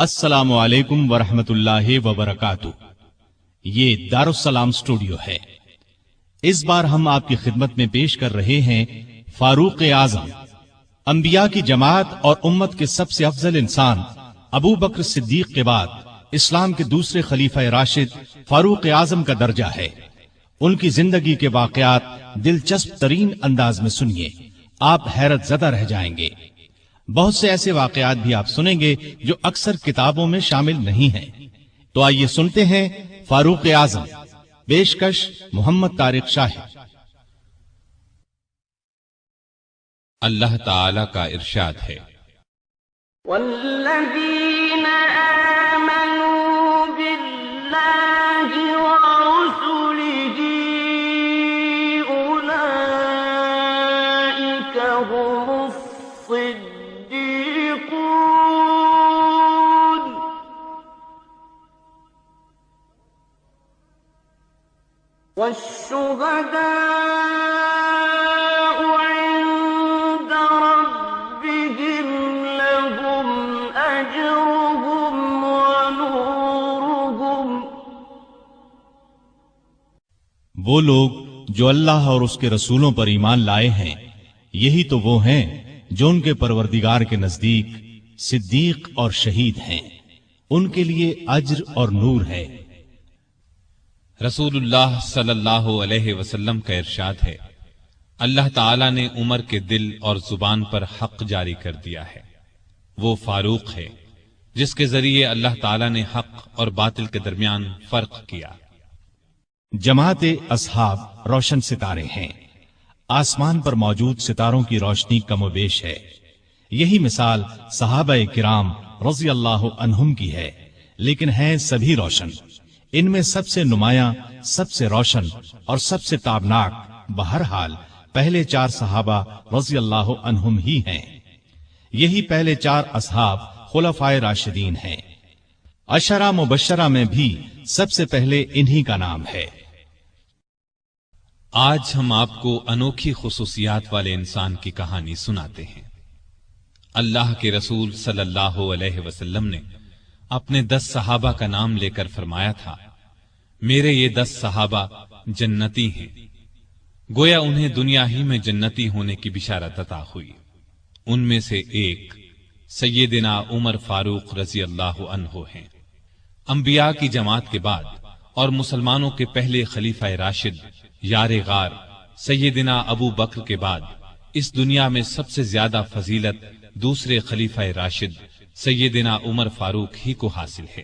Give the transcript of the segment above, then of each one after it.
السلام علیکم ورحمۃ اللہ وبرکاتہ۔ یہ دارالسلام اسٹوڈیو ہے۔ اس بار ہم آپ کی خدمت میں پیش کر رہے ہیں فاروق اعظم، انبیاء کی جماعت اور امت کے سب سے افضل انسان ابو بکر صدیق کے بعد اسلام کے دوسرے خلیفہ راشد فاروق اعظم کا درجہ ہے۔ ان کی زندگی کے واقعات دلچسپ ترین انداز میں سنیے، آپ حیرت زدہ رہ جائیں گے۔ بہت سے ایسے واقعات بھی آپ سنیں گے جو اکثر کتابوں میں شامل نہیں ہیں۔ تو آئیے سنتے ہیں فاروق اعظم۔ پیشکش محمد طارق شاہ۔ اللہ تعالی کا ارشاد ہے، والذین آمنوا باللہ ورسلہ اولئک هم الصدیقون والشہداء عند ربهم لهم أجرهم ونورهم۔ وہ لوگ جو اللہ اور اس کے رسولوں پر ایمان لائے ہیں، یہی تو وہ ہیں جو ان کے پروردگار کے نزدیک صدیق اور شہید ہیں، ان کے لیے اجر اور نور ہے۔ رسول اللہ صلی اللہ علیہ وسلم کا ارشاد ہے، اللہ تعالی نے عمر کے دل اور زبان پر حق جاری کر دیا ہے۔ وہ فاروق ہے جس کے ذریعے اللہ تعالی نے حق اور باطل کے درمیان فرق کیا۔ جماعت اصحاب روشن ستارے ہیں، آسمان پر موجود ستاروں کی روشنی کم و بیش ہے۔ یہی مثال صحابہ کرام رضی اللہ عنہم کی ہے، لیکن ہیں سبھی روشن۔ ان میں سب سے نمایاں، سب سے روشن اور سب سے تابناک بہرحال پہلے چار صحابہ رضی اللہ عنہم ہی ہیں۔ یہی پہلے چار اصحاب خلفائے راشدین ہیں۔ عشرہ مبشرہ میں بھی سب سے پہلے انہی کا نام ہے۔ آج ہم آپ کو انوکھی خصوصیات والے انسان کی کہانی سناتے ہیں۔ اللہ کے رسول صلی اللہ علیہ وسلم نے اپنے 10 صحابہ کا نام لے کر فرمایا تھا، میرے یہ 10 صحابہ جنتی ہیں۔ گویا انہیں دنیا ہی میں جنتی ہونے کی بشارت عطا ہوئی۔ ان میں سے ایک سیدنا عمر فاروق رضی اللہ عنہ ہیں۔ انبیاء کی جماعت کے بعد اور مسلمانوں کے پہلے خلیفہ راشد یار غار سیدنا ابو بکر کے بعد اس دنیا میں سب سے زیادہ فضیلت دوسرے خلیفہ راشد سیدنا عمر فاروق ہی کو حاصل ہے۔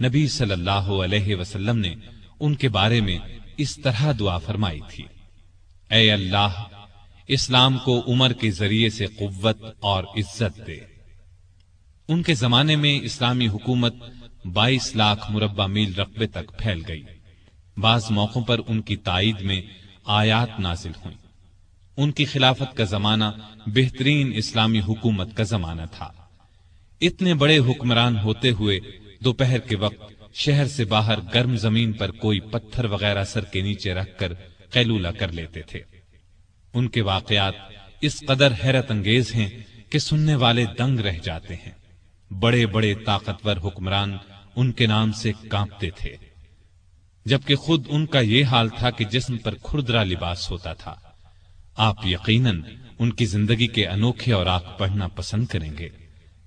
نبی صلی اللہ علیہ وسلم نے ان کے بارے میں اس طرح دعا فرمائی تھی، اے اللہ اسلام کو عمر کے ذریعے سے قوت اور عزت دے۔ ان کے زمانے میں اسلامی حکومت 22 لاکھ مربع میل رقبے تک پھیل گئی۔ بعض موقعوں پر ان کی تائید میں آیات نازل ہوئیں۔ ان کی خلافت کا زمانہ بہترین اسلامی حکومت کا زمانہ تھا۔ اتنے بڑے حکمران ہوتے ہوئے دوپہر کے وقت شہر سے باہر گرم زمین پر کوئی پتھر وغیرہ سر کے نیچے رکھ کر قیلولہ کر لیتے تھے۔ ان کے واقعات اس قدر حیرت انگیز ہیں کہ سننے والے دنگ رہ جاتے ہیں۔ بڑے بڑے طاقتور حکمران ان کے نام سے کانپتے تھے، جبکہ خود ان کا یہ حال تھا کہ جسم پر کھردرا لباس ہوتا تھا۔ آپ یقیناً ان کی زندگی کے انوکھے اوراق پڑھنا پسند کریں گے،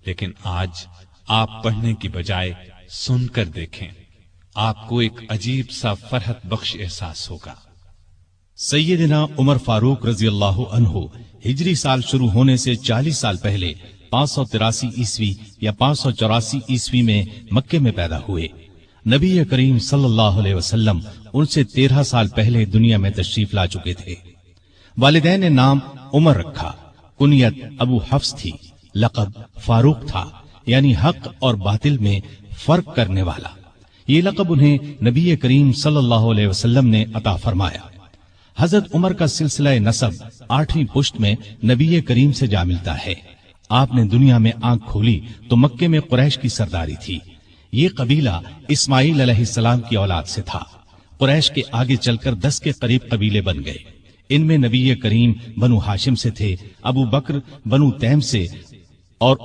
لیکن آج آپ پڑھنے کی بجائے سن کر دیکھیں، آپ کو ایک عجیب سا فرحت بخش احساس ہوگا۔ سیدنا عمر فاروق رضی اللہ عنہ ہجری سال شروع ہونے سے 40 سال پہلے 583 عیسوی یا 584 عیسوی میں مکے میں پیدا ہوئے۔ نبی کریم صلی اللہ علیہ وسلم ان سے 13 سال پہلے دنیا میں تشریف لا چکے تھے۔ والدین نے نام عمر رکھا، کنیت ابو حفص تھی، لقب فاروق تھا، یعنی حق اور باطل میں فرق کرنے والا۔ یہ لقب انہیں نبی کریم صلی اللہ علیہ وسلم نے عطا فرمایا۔ حضرت عمر کا سلسلہ نسب 8ویں پشت میں نبی کریم سے جا ملتا ہے۔ آپ نے دنیا میں آنکھ کھولی تو مکے میں قریش کی سرداری تھی۔ یہ قبیلہ اسماعیل علیہ السلام کی اولاد سے تھا۔ قریش کے آگے چل کر 10 کے قریب قبیلے بن گئے۔ ان میں نبی کریم بنو ہاشم سے تھے، ابو بکر بنو تیم سے اور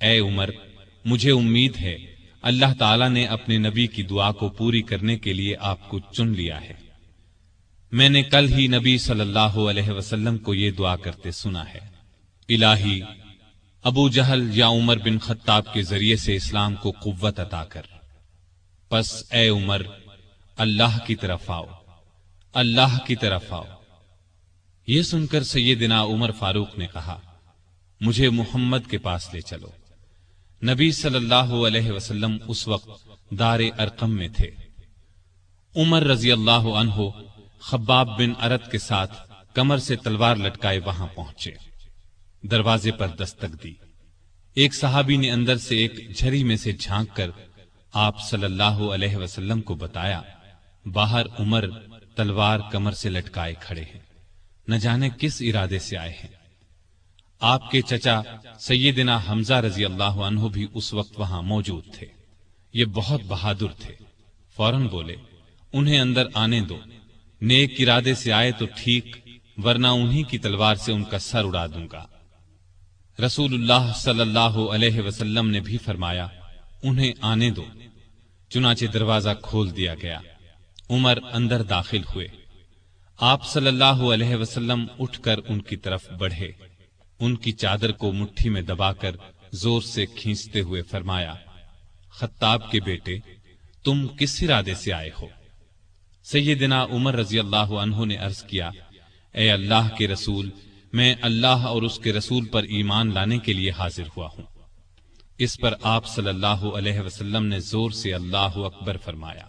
اے عمر، مجھے امید ہے اللہ تعالیٰ نے اپنے نبی کی دعا کو پوری کرنے کے لیے آپ کو چن لیا ہے۔ میں نے کل ہی نبی صلی اللہ علیہ وسلم کو یہ دعا کرتے سنا ہے، الہی ابو جہل یا عمر بن خطاب کے ذریعے سے اسلام کو قوت عطا کر۔ پس اے عمر، اللہ کی طرف آؤ، اللہ کی طرف آؤ۔ یہ سن کر سیدنا عمر فاروق نے کہا، مجھے محمد کے پاس لے چلو۔ نبی صلی اللہ علیہ وسلم اس وقت دار ارقم میں تھے۔ عمر رضی اللہ عنہ خباب بن ارت کے ساتھ کمر سے تلوار لٹکائے وہاں پہنچے۔ دروازے پر دستک دی۔ ایک صحابی نے اندر سے ایک جھری میں سے جھانک کر آپ صلی اللہ علیہ وسلم کو بتایا، باہر عمر تلوار کمر سے لٹکائے کھڑے ہیں، نہ جانے کس ارادے سے آئے ہیں۔ آپ کے چچا سیدنا حمزہ رضی اللہ عنہ بھی اس وقت وہاں موجود تھے۔ یہ بہت بہادر تھے، فوراً بولے، انہیں اندر آنے دو، نیک ارادے سے آئے تو ٹھیک، ورنہ انہی کی تلوار سے ان کا سر اڑا دوں گا۔ رسول اللہ صلی اللہ علیہ وسلم نے بھی فرمایا، انہیں آنے دو۔ چنانچہ دروازہ کھول دیا گیا۔ عمر اندر داخل ہوئے۔ آپ صلی اللہ علیہ وسلم اٹھ کر ان کی طرف بڑھے، ان کی چادر کو مٹھی میں دبا کر زور سے کھینچتے ہوئے فرمایا، خطاب کے بیٹے، تم کس ارادے سے آئے ہو؟ سیدنا عمر رضی اللہ عنہ نے عرض کیا، اے اللہ کے رسول، میں اللہ اور اس کے رسول پر ایمان لانے کے لیے حاضر ہوا ہوں۔ اس پر آپ صلی اللہ علیہ وسلم نے زور سے اللہ اکبر فرمایا۔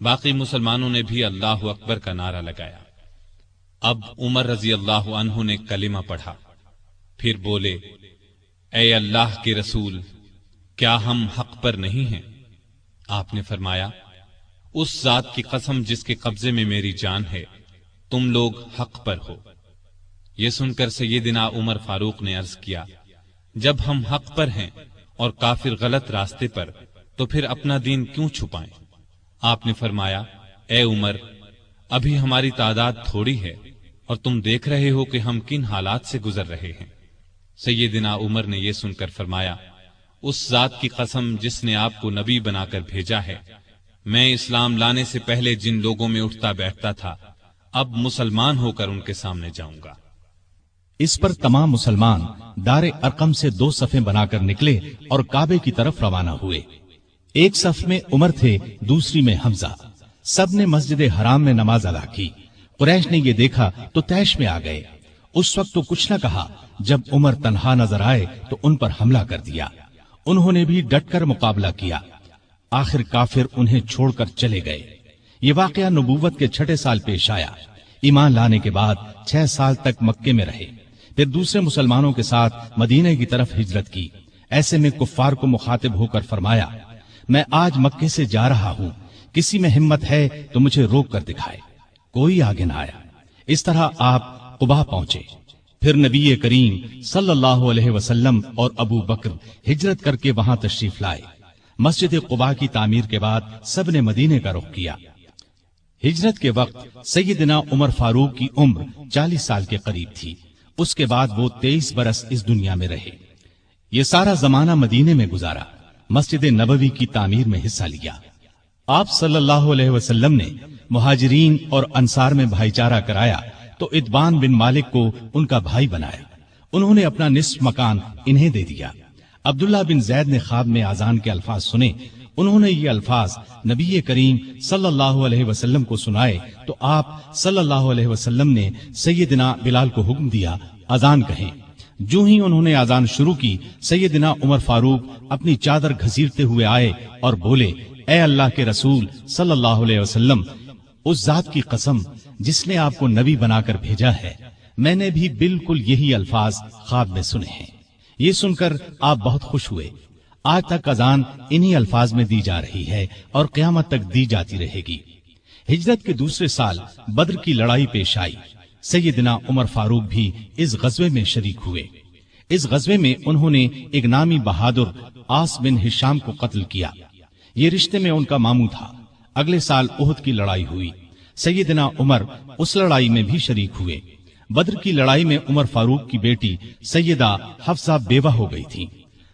باقی مسلمانوں نے بھی اللہ اکبر کا نعرہ لگایا۔ اب عمر رضی اللہ عنہ نے کلمہ پڑھا، پھر بولے، اے اللہ کے رسول، کیا ہم حق پر نہیں ہیں؟ آپ نے فرمایا، اس ذات کی قسم جس کے قبضے میں میری جان ہے، تم لوگ حق پر ہو۔ یہ سن کر سیدنا عمر فاروق نے عرض کیا، جب ہم حق پر ہیں اور کافر غلط راستے پر، تو پھر اپنا دین کیوں چھپائیں؟ آپ نے فرمایا، اے عمر، ابھی ہماری تعداد تھوڑی ہے اور تم دیکھ رہے ہو کہ ہم کن حالات سے گزر رہے ہیں۔ سیدنا عمر نے یہ سن کر فرمایا، اس ذات کی قسم جس نے آپ کو نبی بنا کر بھیجا ہے، میں اسلام لانے سے پہلے جن لوگوں میں اٹھتا بیٹھتا تھا، اب مسلمان ہو کر ان کے سامنے جاؤں گا۔ اس پر تمام مسلمان دار ارقم سے 2 صفیں بنا کر نکلے اور کعبے کی طرف روانہ ہوئے۔ ایک صف میں عمر تھے، دوسری میں حمزہ۔ سب نے مسجد حرام میں نماز ادا کی۔ قریش نے یہ دیکھا تو طیش میں آ گئے۔ اس وقت تو کچھ نہ کہا، جب عمر تنہا نظر آئے تو ان پر حملہ کر دیا۔ انہوں نے بھی ڈٹ کر مقابلہ کیا۔ آخر کافر انہیں چھوڑ کر چلے گئے۔ یہ واقعہ نبوت کے 6 سال پیش آیا۔ ایمان لانے کے بعد 6 سال تک مکے میں رہے، پھر دوسرے مسلمانوں کے ساتھ مدینے کی طرف ہجرت کی۔ ایسے میں کفار کو مخاطب ہو کر فرمایا، میں آج مکے سے جا رہا ہوں، کسی میں ہمت ہے تو مجھے روک کر دکھائے۔ کوئی آگے نہ آیا۔ اس طرح آپ قباء پہنچے۔ پھر نبی کریم صلی اللہ علیہ وسلم اور ابو بکر ہجرت کر کے وہاں تشریف لائے۔ مسجد قباء کی تعمیر کے بعد سب نے مدینے کا رخ کیا۔ ہجرت کے وقت سیدنا عمر فاروق کی عمر 40 سال کے قریب تھی۔ اس کے بعد وہ 23 برس اس دنیا میں رہے۔ یہ سارا زمانہ مدینے میں گزارا، مسجد نبوی کی تعمیر میں حصہ لیا۔ آپ صلی اللہ علیہ وسلم نے مہاجرین اور انصار میں بھائی چارہ کرایا تو ادبان بن مالک کو ان کا بھائی بنایا۔ انہوں نے اپنا نصف مکان انہیں دے دیا۔ عبداللہ بن زید نے خواب میں اذان کے الفاظ سنے۔ انہوں نے یہ الفاظ نبی کریم صلی اللہ علیہ وسلم کو سنائے تو آپ صلی اللہ علیہ وسلم نے سیدنا بلال کو حکم دیا، اذان کہیں۔ جو ہی انہوں نے اذان شروع کی، سیدنا عمر فاروق اپنی چادر گھسیٹتے ہوئے آئے اور بولے، اے اللہ کے رسول صلی اللہ علیہ وسلم، اس ذات کی قسم جس نے آپ کو نبی بنا کر بھیجا ہے، میں نے بھی بالکل یہی الفاظ خواب میں سنے ہیں۔ یہ سن کر آپ بہت خوش ہوئے۔ آج تک اذان انہی الفاظ میں دی جا رہی ہے اور قیامت تک دی جاتی رہے گی۔ ہجرت کے دوسرے سال بدر کی لڑائی پیش آئی۔ سیدنا عمر فاروق بھی اس غزوے میں شریک ہوئے۔ اس غزوے میں انہوں نے ایک نامی بہادر عاص بن ہشام کو قتل کیا۔ یہ رشتے میں ان کا ماموں تھا۔ اگلے سال احد کی لڑائی ہوئی۔ سیدنا عمر اس لڑائی میں بھی شریک ہوئے۔ بدر کی لڑائی میں عمر فاروق کی بیٹی سیدہ حفصہ بیوہ ہو گئی تھی۔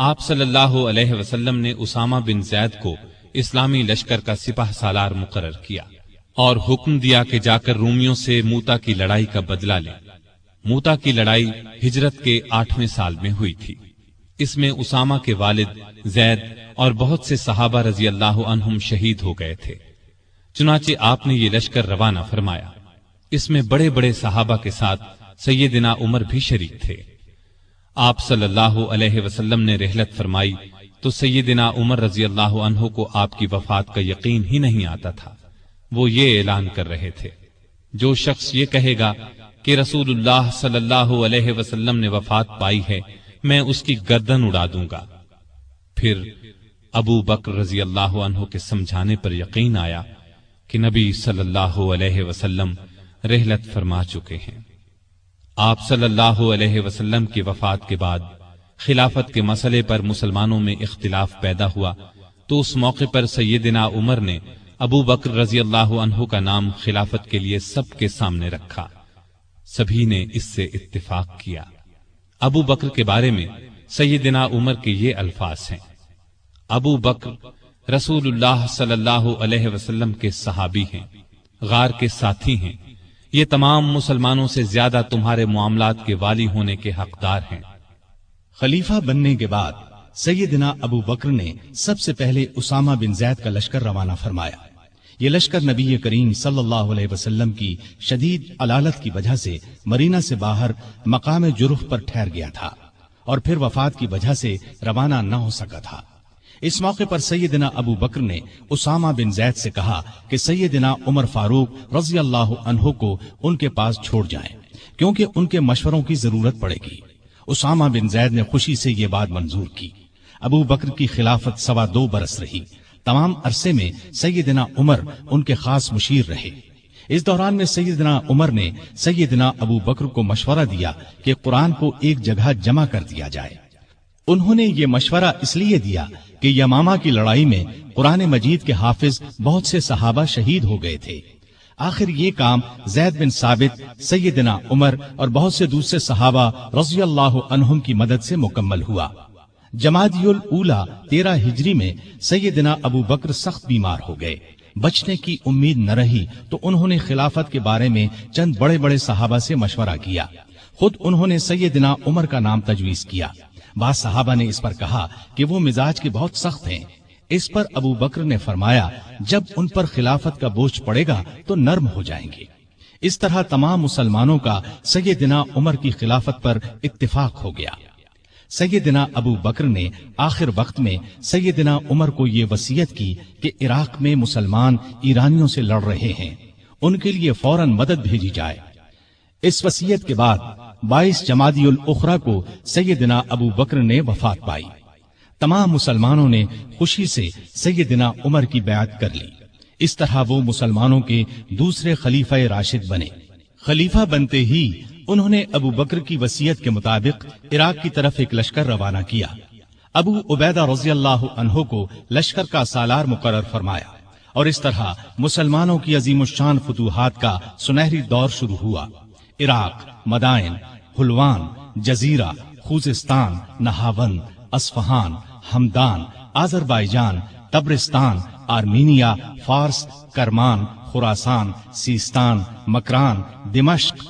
آپ صلی اللہ علیہ وسلم نے اسامہ بن زید کو اسلامی لشکر کا سپہ سالار مقرر کیا اور حکم دیا کہ جا کر رومیوں سے موتا کی لڑائی کا بدلہ لے۔ موتا کی لڑائی ہجرت کے 8ویں سال میں ہوئی تھی۔ اس میں اسامہ کے والد زید اور بہت سے صحابہ رضی اللہ عنہم شہید ہو گئے تھے۔ چنانچہ آپ نے یہ لشکر روانہ فرمایا۔ اس میں بڑے بڑے صحابہ کے ساتھ سیدنا عمر بھی شریک تھے۔ آپ صلی اللہ علیہ وسلم نے رحلت فرمائی تو سیدنا عمر رضی اللہ عنہ کو آپ کی وفات کا یقین ہی نہیں آتا تھا۔ وہ یہ اعلان کر رہے تھے، جو شخص یہ کہے گا کہ رسول اللہ صلی اللہ علیہ وسلم نے وفات پائی ہے، میں اس کی گردن اڑا دوں گا۔ پھر ابو بکر رضی اللہ عنہ کے سمجھانے پر یقین آیا کہ نبی صلی اللہ علیہ وسلم رحلت فرما چکے ہیں۔ آپ صلی اللہ علیہ وسلم کی وفات کے بعد خلافت کے مسئلے پر مسلمانوں میں اختلاف پیدا ہوا تو اس موقع پر سیدنا عمر نے ابو بکر رضی اللہ عنہ کا نام خلافت کے لیے سب کے سامنے رکھا۔ سبھی نے اس سے اتفاق کیا۔ ابو بکر کے بارے میں سیدنا عمر کے یہ الفاظ ہیں: ابو بکر رسول اللہ صلی اللہ علیہ وسلم کے صحابی ہیں، غار کے ساتھی ہیں، یہ تمام مسلمانوں سے زیادہ تمہارے معاملات کے والی ہونے کے حقدار ہیں۔ خلیفہ بننے کے بعد سیدنا ابو بکر نے سب سے پہلے اسامہ بن زید کا لشکر روانہ فرمایا۔ یہ لشکر نبی کریم صلی اللہ علیہ وسلم کی شدید علالت کی وجہ سے مدینہ سے باہر مقام جرف پر ٹھہر گیا تھا اور پھر وفات کی وجہ سے روانہ نہ ہو سکا تھا۔ اس موقع پر سیدنا ابو بکر نے اسامہ بن زید سے کہا کہ سیدنا عمر فاروق رضی اللہ عنہ کو ان کے پاس چھوڑ جائیں، کیونکہ ان کے مشوروں کی ضرورت پڑے گی۔ اسامہ بن زید نے خوشی سے یہ بات منظور کی۔ ابو بکر کی خلافت 2.25 برس رہی۔ تمام عرصے میں سیدنا عمر ان کے خاص مشیر رہے۔ اس دوران میں سیدنا عمر نے سیدنا ابو بکر کو مشورہ دیا کہ قرآن کو ایک جگہ جمع کر دیا جائے۔ انہوں نے یہ مشورہ اس لیے دیا کہ یمامہ کی لڑائی میں قرآن مجید کے حافظ بہت سے صحابہ شہید ہو گئے تھے۔ آخر یہ کام زید بن ثابت، سیدنا عمر اور بہت سے دوسرے صحابہ رضی اللہ عنہم کی مدد سے مکمل ہوا۔ جمادی الاولیٰ 13 ہجری میں سیدنا ابو بکر سخت بیمار ہو گئے۔ بچنے کی امید نہ رہی تو انہوں نے خلافت کے بارے میں چند بڑے بڑے صحابہ سے مشورہ کیا۔ خود انہوں نے سیدنا عمر کا نام تجویز کیا۔ بعض صحابہ نے اس پر کہا کہ وہ مزاج کے بہت سخت ہیں۔ اس پر ابو بکر نے فرمایا، جب ان پر خلافت کا بوجھ پڑے گا تو نرم ہو جائیں گے۔ اس طرح تمام مسلمانوں کا سیدنا عمر کی خلافت پر اتفاق ہو گیا۔ سیدنا ابو بکر نے آخر وقت میں سیدنا عمر کو یہ وصیت کی کہ عراق میں مسلمان ایرانیوں سے لڑ رہے ہیں، ان کے لیے فوراً مدد بھیجی جائے۔ اس وصیت کے بعد 22 جمادی الاخری کو سیدنا ابو بکر نے وفات پائی۔ تمام مسلمانوں نے خوشی سے سیدنا عمر کی بیعت کر لی۔ اس طرح وہ مسلمانوں کے دوسرے خلیفہ راشد بنے۔ خلیفہ بنتے ہی انہوں نے ابو بکر کی وصیت کے مطابق عراق کی طرف ایک لشکر روانہ کیا۔ ابو عبیدہ رضی اللہ عنہ کو لشکر کا سالار مقرر فرمایا اور اس طرح مسلمانوں کی عظیم الشان فتوحات کا سنہری دور شروع ہوا۔ Iraq, Madain, Hulwan, Jazira, Khuzestan, Nahavand, Isfahan, Hamadan, Azerbaijan, Tabaristan, Armenia, Fars, Kerman, خراسان، سیستان، مکران، دمشق،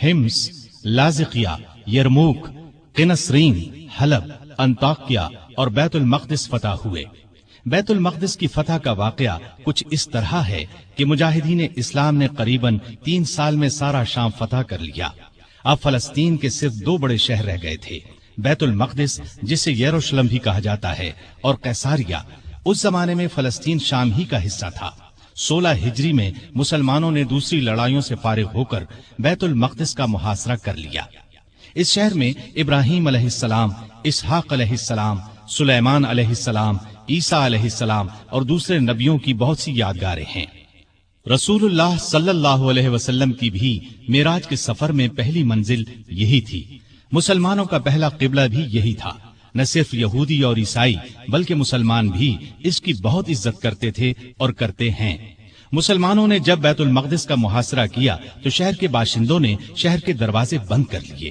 ہمس، لازقیہ، یرموک، قنسرین، حلب، انطاکیہ اور بیت المقدس فتح ہوئے۔ بیت المقدس کی فتح کا واقعہ کچھ اس طرح ہے کہ مجاہدین اسلام نے قریباً 3 سال میں سارا شام فتح کر لیا۔ اب فلسطین کے صرف 2 بڑے شہر رہ گئے تھے، بیت المقدس جسے یروشلم بھی کہا جاتا ہے اور قیصاریہ۔ اس زمانے میں فلسطین شام ہی کا حصہ تھا۔ 16 ہجری میں مسلمانوں نے دوسری لڑائیوں سے فارغ ہو کر بیت المقدس کا محاصرہ کر لیا۔ اس شہر میں ابراہیم علیہ السلام، اسحاق علیہ السلام، سلیمان علیہ السلام، عیسیٰ علیہ السلام اور دوسرے نبیوں کی بہت سی یادگاریں ہیں۔ رسول اللہ صلی اللہ علیہ وسلم کی بھی معراج کے سفر میں پہلی منزل یہی تھی۔ مسلمانوں کا پہلا قبلہ بھی یہی تھا۔ نہ صرف یہودی اور عیسائی بلکہ مسلمان بھی اس کی بہت عزت کرتے تھے اور کرتے ہیں۔ مسلمانوں نے جب بیت المقدس کا محاصرہ کیا تو شہر کے باشندوں نے شہر کے دروازے بند کر لیے۔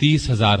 30,000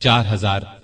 4000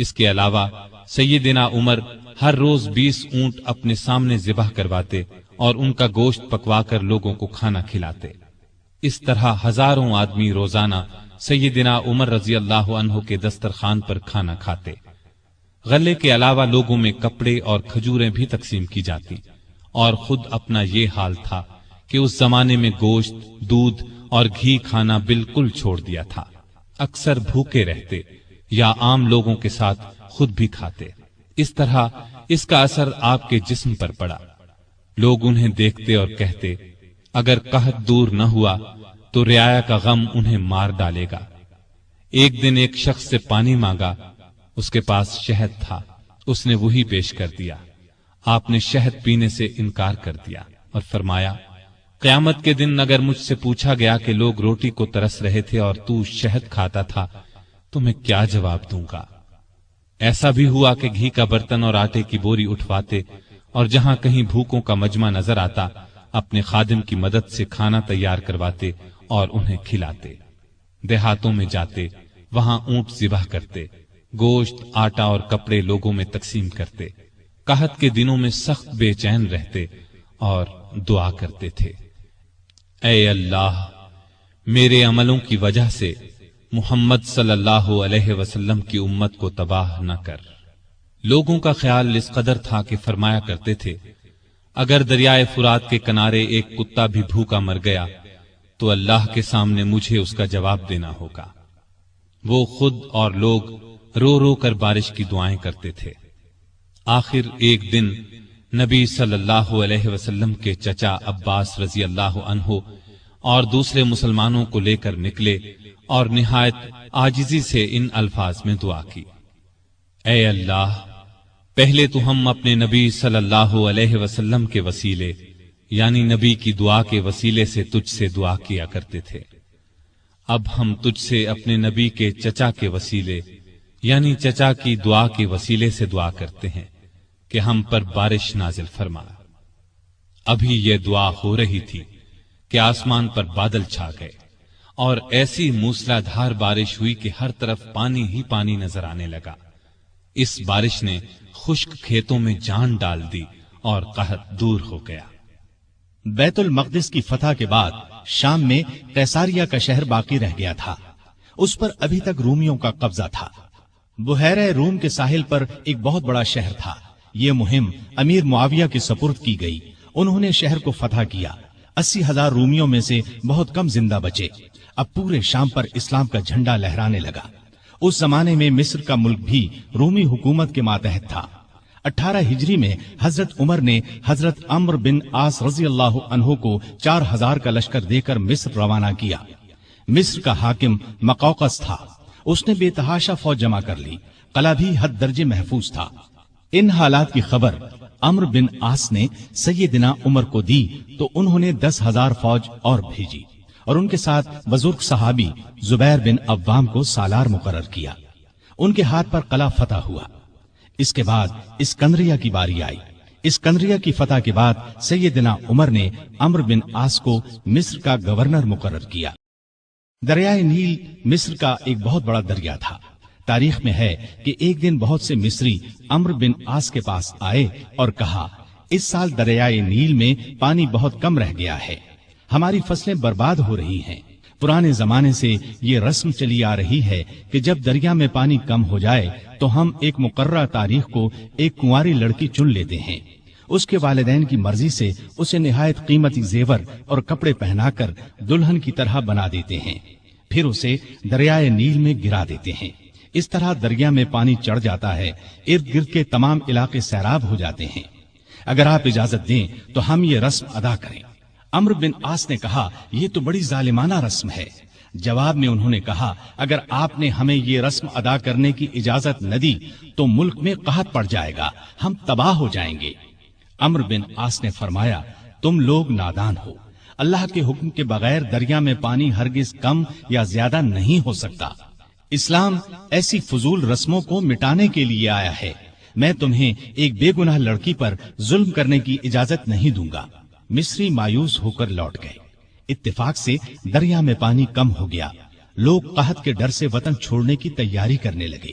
اس کے علاوہ سیدنا عمر ہر روز 20 اونٹ اپنے سامنے ذبح کرواتے اور ان کا گوشت پکوا کر لوگوں کو کھانا کھلاتے۔ اس طرح ہزاروں آدمی روزانہ سیدنا عمر رضی اللہ عنہ کے دسترخوان پر کھانا کھاتے۔ غلے کے علاوہ لوگوں میں کپڑے اور کھجوریں بھی تقسیم کی جاتی، اور خود اپنا یہ حال تھا کہ اس زمانے میں گوشت، دودھ اور گھی کھانا بالکل چھوڑ دیا تھا، اکثر بھوکے رہتے یا عام لوگوں کے ساتھ خود بھی کھاتے۔ اس طرح اس کا اثر آپ کے جسم پر پڑا۔ لوگ انہیں دیکھتے اور کہتے، اگر قحط دور نہ ہوا تو رعایا کا غم انہیں مار ڈالے گا۔ ایک دن ایک شخص سے پانی مانگا، اس کے پاس شہد تھا، اس نے وہی پیش کر دیا۔ آپ نے شہد پینے سے انکار کر دیا اور فرمایا، قیامت کے دن اگر مجھ سے پوچھا گیا کہ لوگ روٹی کو ترس رہے تھے اور تو شہد کھاتا تھا تو میں کیا جواب دوں گا؟ ایسا بھی ہوا کہ گھی کا برتن اور آٹے کی بوری اٹھواتے اور جہاں کہیں بھوکوں کا مجمع نظر آتا اپنے خادم کی مدد سے کھانا تیار کرواتے اور انہیں کھلاتے۔ دیہاتوں میں جاتے، وہاں اونٹ ذبح کرتے، گوشت، آٹا اور کپڑے لوگوں میں تقسیم کرتے۔ قحط کے دنوں میں سخت بے چین رہتے اور دعا کرتے تھے، اے اللہ، میرے عملوں کی وجہ سے محمد صلی اللہ علیہ وسلم کی امت کو تباہ نہ کر۔ لوگوں کا خیال اس قدر تھا کہ فرمایا کرتے تھے، اگر دریائے فرات کے کنارے ایک کتا بھی بھوکا مر گیا تو اللہ کے سامنے مجھے اس کا جواب دینا ہوگا۔ وہ خود اور لوگ رو رو کر بارش کی دعائیں کرتے تھے۔ آخر ایک دن نبی صلی اللہ علیہ وسلم کے چچا عباس رضی اللہ عنہ اور دوسرے مسلمانوں کو لے کر نکلے اور نہایت عاجزی سے ان الفاظ میں دعا کی، اے اللہ، پہلے تو ہم اپنے نبی صلی اللہ علیہ وسلم کے وسیلے یعنی نبی کی دعا کے وسیلے سے تجھ سے دعا کیا کرتے تھے، اب ہم تجھ سے اپنے نبی کے چچا کے وسیلے یعنی چچا کی دعا کے وسیلے سے دعا کرتے ہیں کہ ہم پر بارش نازل فرما۔ ابھی یہ دعا ہو رہی تھی کہ آسمان پر بادل چھا گئے اور ایسی موسلا دھار بارش ہوئی کہ ہر طرف پانی ہی پانی نظر آنے لگا۔ اس بارش نے خشک کھیتوں میں جان ڈال دی اور قحط دور ہو گیا۔ بیت المقدس کی فتح کے بعد شام میں قیصاریہ کا شہر باقی رہ گیا تھا، اس پر ابھی تک رومیوں کا قبضہ تھا۔ بحیرہ روم کے ساحل پر ایک بہت بڑا شہر تھا۔ یہ مہم امیر معاویہ کے سپرد کی گئی، انہوں نے شہر کو فتح کیا۔ 80,000 رومیوں میں سے بہت کم زندہ بچے۔ اب پورے شام پر اسلام کا جھنڈا لہرانے لگا۔ اس زمانے میں مصر کا ملک بھی رومی حکومت کے ماتحت تھا۔ 18 ہجری میں حضرت عمر نے حضرت عمرو بن عاص رضی اللہ عنہ کو 4000 کا لشکر دے کر مصر روانہ کیا۔ مصر کا حاکم مقوقس تھا، اس نے بے تحاشا فوج جمع کر لی، قلعہ بھی حد درجے محفوظ تھا۔ ان حالات کی خبر عمرو بن عاص نے سیدنا عمر کو دی تو انہوں نے 10,000 فوج اور بھیجی اور ان کے ساتھ بزرگ صحابی زبیر بن عوام کو سالار مقرر کیا۔ ان کے ہاتھ پر قلعہ فتح ہوا۔ اس کے بعد اسکندریہ کی باری آئی۔ اسکندریہ کی فتح کے بعد سیدنا عمر نے عمرو بن عاص کو مصر کا گورنر مقرر کیا۔ دریائے نیل مصر کا ایک بہت بڑا دریا تھا۔ تاریخ میں ہے کہ ایک دن بہت سے مصری عمرو بن عاص کے پاس آئے اور کہا، اس سال دریائے نیل میں پانی بہت کم رہ گیا ہے، ہماری فصلیں برباد ہو رہی ہیں۔ پرانے زمانے سے یہ رسم چلی آ رہی ہے کہ جب دریا میں پانی کم ہو جائے تو ہم ایک مقررہ تاریخ کو ایک کنواری لڑکی چن لیتے ہیں، اس کے والدین کی مرضی سے اسے نہایت قیمتی زیور اور کپڑے پہنا کر دلہن کی طرح بنا دیتے ہیں، پھر اسے دریائے نیل میں گرا دیتے ہیں۔ اس طرح دریا میں پانی چڑھ جاتا ہے، ارد گرد کے تمام علاقے سیراب ہو جاتے ہیں۔ اگر آپ اجازت دیں تو ہم یہ رسم ادا کریں۔ عمرو بن عاص نے کہا، یہ تو بڑی ظالمانہ رسم ہے۔ جواب میں انہوں نے کہا، اگر آپ نے ہمیں یہ رسم ادا کرنے کی اجازت نہ دی تو ملک میں قحط پڑ جائے گا، ہم تباہ ہو جائیں گے۔ عمرو بن عاص نے فرمایا، تم لوگ نادان ہو، اللہ کے حکم کے بغیر دریا میں پانی ہرگز کم یا زیادہ نہیں ہو سکتا۔ اسلام ایسی فضول رسموں کو مٹانے کے لیے آیا ہے۔ میں تمہیں ایک بے گناہ لڑکی پر ظلم کرنے کی اجازت نہیں دوں گا۔ مصری مایوس ہو کر لوٹ گئے۔ اتفاق سے دریا میں پانی کم ہو گیا، لوگ قحط کے ڈر سے وطن چھوڑنے کی تیاری کرنے لگے۔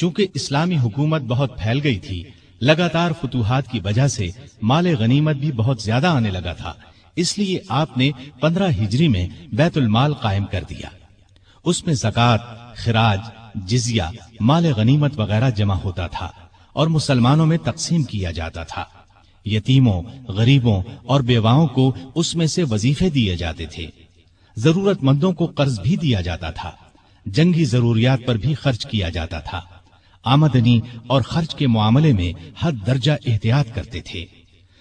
چونکہ اسلامی حکومت بہت پھیل گئی تھی، لگاتار فتوحات کی وجہ سے مال غنیمت بھی بہت زیادہ آنے لگا تھا، اس لیے آپ نے 15 ہجری میں بیت المال قائم کر دیا۔ اس میں زکوٰۃ، خراج، جزیہ، مال غنیمت وغیرہ جمع ہوتا تھا اور مسلمانوں میں تقسیم کیا جاتا تھا۔ یتیموں، غریبوں اور بیواؤں کو اس میں سے وظیفے دیے جاتے تھے۔ ضرورت مندوں کو قرض بھی دیا جاتا تھا۔ جنگی ضروریات پر بھی خرچ کیا جاتا تھا۔ آمدنی اور خرچ کے معاملے میں حد درجہ احتیاط کرتے تھے۔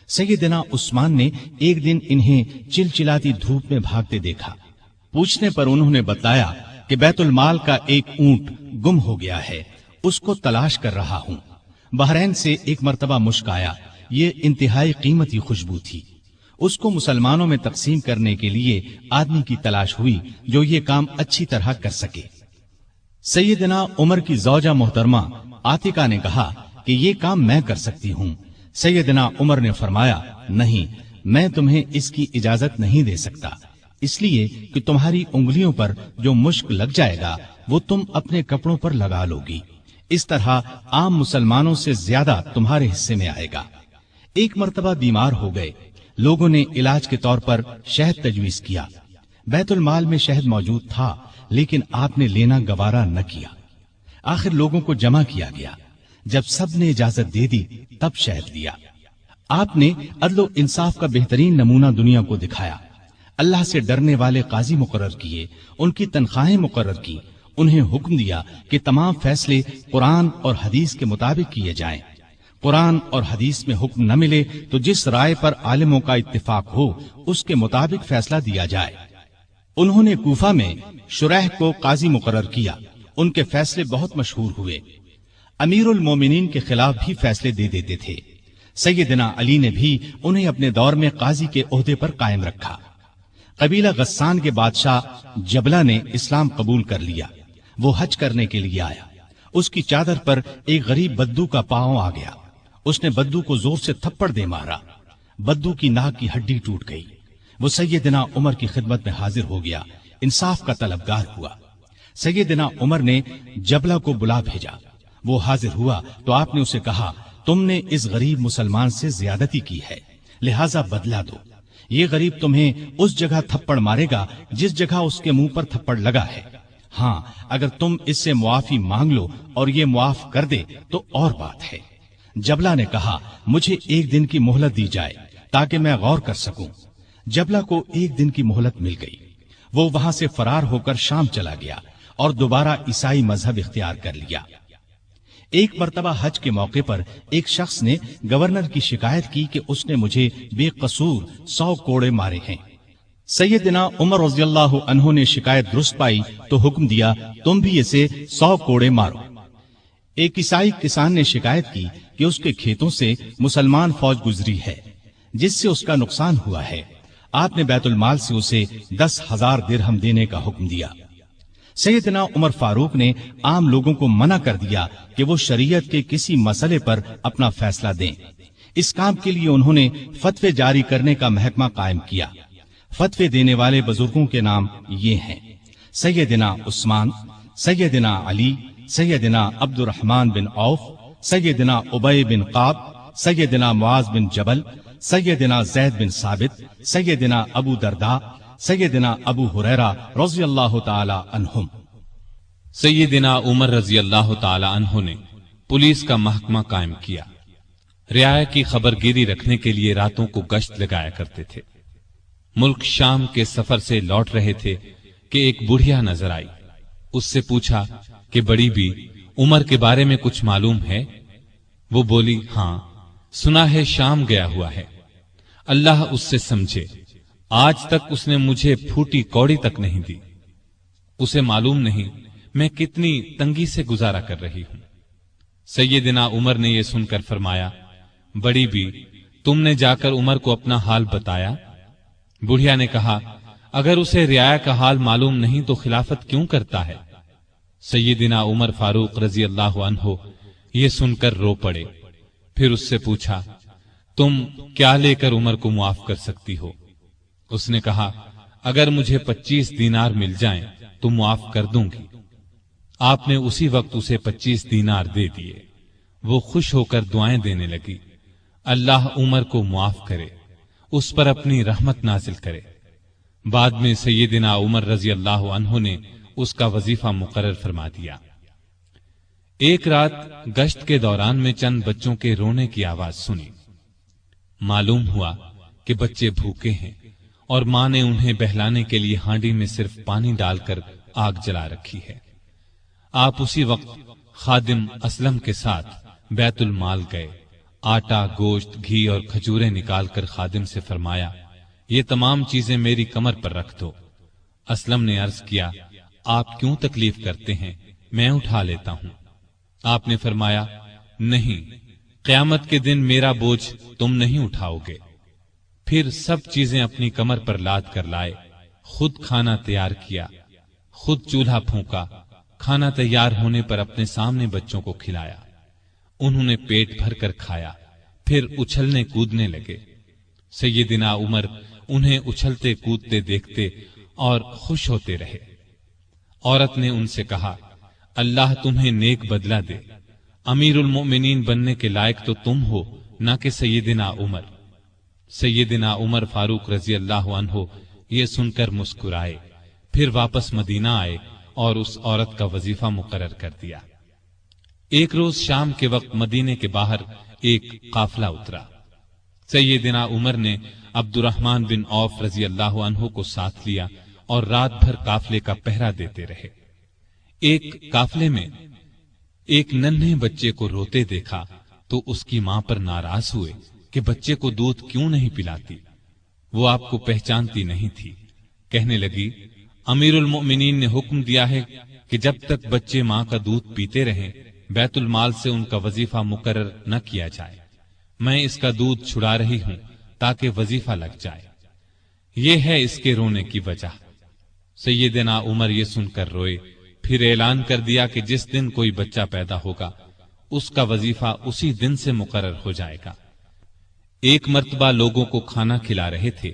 سیدنا عثمان نے ایک دن انہیں چلچلاتی دھوپ میں بھاگتے دیکھا۔ پوچھنے پر انہوں نے بتایا کہ بیت المال کا ایک اونٹ گم ہو گیا ہے، اس کو تلاش کر رہا ہوں۔ بحرین سے ایک مرتبہ مشک آیا، یہ انتہائی قیمتی خوشبو تھی۔ اس کو مسلمانوں میں تقسیم کرنے کے لیے آدمی کی تلاش ہوئی جو یہ کام اچھی طرح کر سکے۔ سیدنا عمر کی زوجہ محترمہ عاتقہ نے کہا کہ یہ کام میں کر سکتی ہوں۔ سیدنا عمر نے فرمایا، نہیں، میں تمہیں اس کی اجازت نہیں دے سکتا، اس لیے کہ تمہاری انگلیوں پر جو مشک لگ جائے گا وہ تم اپنے کپڑوں پر لگا لو گی، اس طرح عام مسلمانوں سے زیادہ تمہارے حصے میں آئے گا۔ ایک مرتبہ بیمار ہو گئے، لوگوں نے علاج کے طور پر شہد تجویز کیا۔ بیت المال میں شہد موجود تھا لیکن آپ نے لینا گوارا نہ کیا۔ آخر لوگوں کو جمع کیا گیا، جب سب نے اجازت دے دی تب شہد دیا۔ آپ نے عدل و انصاف کا بہترین نمونہ دنیا کو دکھایا۔ اللہ سے ڈرنے والے قاضی مقرر کیے، ان کی تنخواہیں مقرر کی، انہیں حکم دیا کہ تمام فیصلے قرآن اور حدیث کے مطابق کیے جائیں۔ قرآن اور حدیث میں حکم نہ ملے تو جس رائے پر عالموں کا اتفاق ہو اس کے مطابق فیصلہ دیا جائے۔ انہوں نے کوفہ میں شریح کو قاضی مقرر کیا، ان کے فیصلے بہت مشہور ہوئے۔ امیر المومنین کے خلاف بھی فیصلے دے دیتے تھے۔ سیدنا علی نے بھی انہیں اپنے دور میں قاضی کے عہدے پر قائم رکھا۔ قبیلہ غسان کے بادشاہ جبلہ نے اسلام قبول کر لیا۔ وہ حج کرنے کے لیے آیا، اس کی چادر پر ایک غریب بدو کا پاؤں آ گیا۔ اس نے بدو کو زور سے تھپڑ دے مارا، بدو کی ناک کی ہڈی ٹوٹ گئی۔ وہ سیدنا عمر کی خدمت میں حاضر ہو گیا، انصاف کا طلبگار ہوا۔ سیدنا عمر نے جبلہ کو بلا بھیجا، وہ حاضر ہوا تو آپ نے اسے کہا، تم نے اس غریب مسلمان سے زیادتی کی ہے، لہذا بدلہ دو۔ یہ غریب تمہیں اس جگہ تھپڑ مارے گا جس جگہ اس کے منہ پر تھپڑ لگا ہے۔ ہاں، اگر تم اس سے معافی مانگ لو اور یہ معاف کر دے تو اور بات ہے۔ جبلہ نے کہا، مجھے ایک دن کی مہلت دی جائے تاکہ میں غور کر سکوں۔ جبلہ کو ایک دن کی مہلت مل گئی۔ وہ وہاں سے فرار ہو کر شام چلا گیا اور دوبارہ عیسائی مذہب اختیار کر لیا۔ ایک مرتبہ حج کے موقع پر ایک شخص نے گورنر کی شکایت کی کہ اس نے مجھے بے قصور 100 کوڑے مارے ہیں۔ سیدنا عمر رضی اللہ عنہ نے شکایت درست پائی تو حکم دیا، تم بھی اسے 100 کوڑے مارو۔ ایک عیسائی کسان نے شکایت کی کہ اس کے کھیتوں سے مسلمان فوج گزری ہے جس سے اس کا نقصان ہوا ہے۔ آپ نے بیت المال سے اسے 10,000 درہم دینے کا حکم دیا۔ سیدنا عمر فاروق نے عام لوگوں کو منع کر دیا کہ وہ شریعت کے کسی مسئلے پر اپنا فیصلہ دیں۔ اس کام کے لیے انہوں نے فتوے جاری کرنے کا محکمہ قائم کیا۔ فتوے دینے والے بزرگوں کے نام یہ ہیں: سیدنا عثمان، سیدنا علی، سیدنا عبد الرحمن بن عوف، سیدنا ابی بن قعب، سیدنا معاذ بن جبل، سیدنا زید بن ثابت، سیدنا ابو درداء، سیدنا ابو ہریرہ رضی اللہ تعالی عنہم۔ سیدنا عمر رضی اللہ تعالی عنہ نے پولیس کا محکمہ قائم کیا۔ رعایا کی خبر گیری رکھنے کے لیے راتوں کو گشت لگایا کرتے تھے۔ ملک شام کے سفر سے لوٹ رہے تھے کہ ایک بڑھیا نظر آئی۔ اس سے پوچھا کہ بڑی بھی عمر کے بارے میں کچھ معلوم ہے؟ وہ بولی، ہاں، سنا ہے شام گیا ہوا ہے، اللہ اس سے سمجھے، آج تک اس نے مجھے پھوٹی کوڑی تک نہیں دی۔ اسے معلوم نہیں میں کتنی تنگی سے گزارا کر رہی ہوں۔ سیدنا عمر نے یہ سن کر فرمایا، بڑی بھی تم نے جا کر عمر کو اپنا حال بتایا؟ بڑھیا نے کہا، اگر اسے رعایا کا حال معلوم نہیں تو خلافت کیوں کرتا ہے؟ سیدنا عمر فاروق رضی اللہ عنہ یہ سن کر رو پڑے۔ پھر اس سے پوچھا، تم کیا لے کر عمر کو معاف کر سکتی ہو؟ اس نے کہا، اگر مجھے 25 دینار مل جائیں تو معاف کر دوں گی۔ آپ نے اسی وقت اسے 25 دینار دے دیے۔ وہ خوش ہو کر دعائیں دینے لگی، اللہ عمر کو معاف کرے، اس پر اپنی رحمت نازل کرے۔ بعد میں سیدنا عمر رضی اللہ عنہ نے اس کا وظیفہ مقرر فرما دیا۔ ایک رات گشت کے دوران میں چند بچوں کے رونے کی آواز سنی۔ معلوم ہوا کہ بچے بھوکے ہیں اور ماں نے انہیں بہلانے کے لیے ہانڈی میں صرف پانی ڈال کر آگ جلا رکھی ہے۔ آپ اسی وقت خادم اسلم کے ساتھ بیت المال گئے، آٹا، گوشت، گھی اور کھجوریں نکال کر خادم سے فرمایا، یہ تمام چیزیں میری کمر پر رکھ دو۔ اسلم نے عرض کیا، آپ کیوں تکلیف کرتے ہیں، میں اٹھا لیتا ہوں۔ آپ نے فرمایا، نہیں، قیامت کے دن میرا بوجھ تم نہیں اٹھاؤ گے۔ پھر سب چیزیں اپنی کمر پر لاد کر لائے، خود کھانا تیار کیا، خود چولہا پھونکا، کھانا تیار ہونے پر اپنے سامنے بچوں کو کھلایا۔ انہوں نے پیٹ بھر کر کھایا، پھر اچھلنے کودنے لگے۔ سیدنا عمر انہیں اچھلتے کودتے دیکھتے اور خوش ہوتے رہے۔ عورت نے ان سے کہا، اللہ تمہیں نیک بدلہ دے، امیر المؤمنین بننے کے لائق تو تم ہو، نہ کہ سیدنا عمر۔ سیدنا عمر فاروق رضی اللہ عنہ یہ سن کر مسکرائے، پھر واپس مدینہ آئے اور اس عورت کا وظیفہ مقرر کر دیا۔ ایک روز شام کے وقت مدینے کے باہر ایک قافلہ اترا۔ سیدنا عمر نے عبد الرحمن بن عوف رضی اللہ عنہ کو ساتھ لیا اور رات بھر قافلے کا پہرا دیتے رہے۔ ایک قافلے میں ایک ننھے بچے کو روتے دیکھا تو اس کی ماں پر ناراض ہوئے کہ بچے کو دودھ کیوں نہیں پلاتی۔ وہ آپ کو پہچانتی نہیں تھی، کہنے لگی، امیر المؤمنین نے حکم دیا ہے کہ جب تک بچے ماں کا دودھ پیتے رہیں بیت المال سے ان کا وظیفہ مقرر نہ کیا جائے۔ میں اس کا دودھ چھڑا رہی ہوں تاکہ وظیفہ لگ جائے۔ یہ ہے اس کے رونے کی وجہ۔ سیدنا عمر یہ سن کر روئے، پھر اعلان کر دیا کہ جس دن کوئی بچہ پیدا ہوگا اس کا وظیفہ اسی دن سے مقرر ہو جائے گا۔ ایک مرتبہ لوگوں کو کھانا کھلا رہے تھے،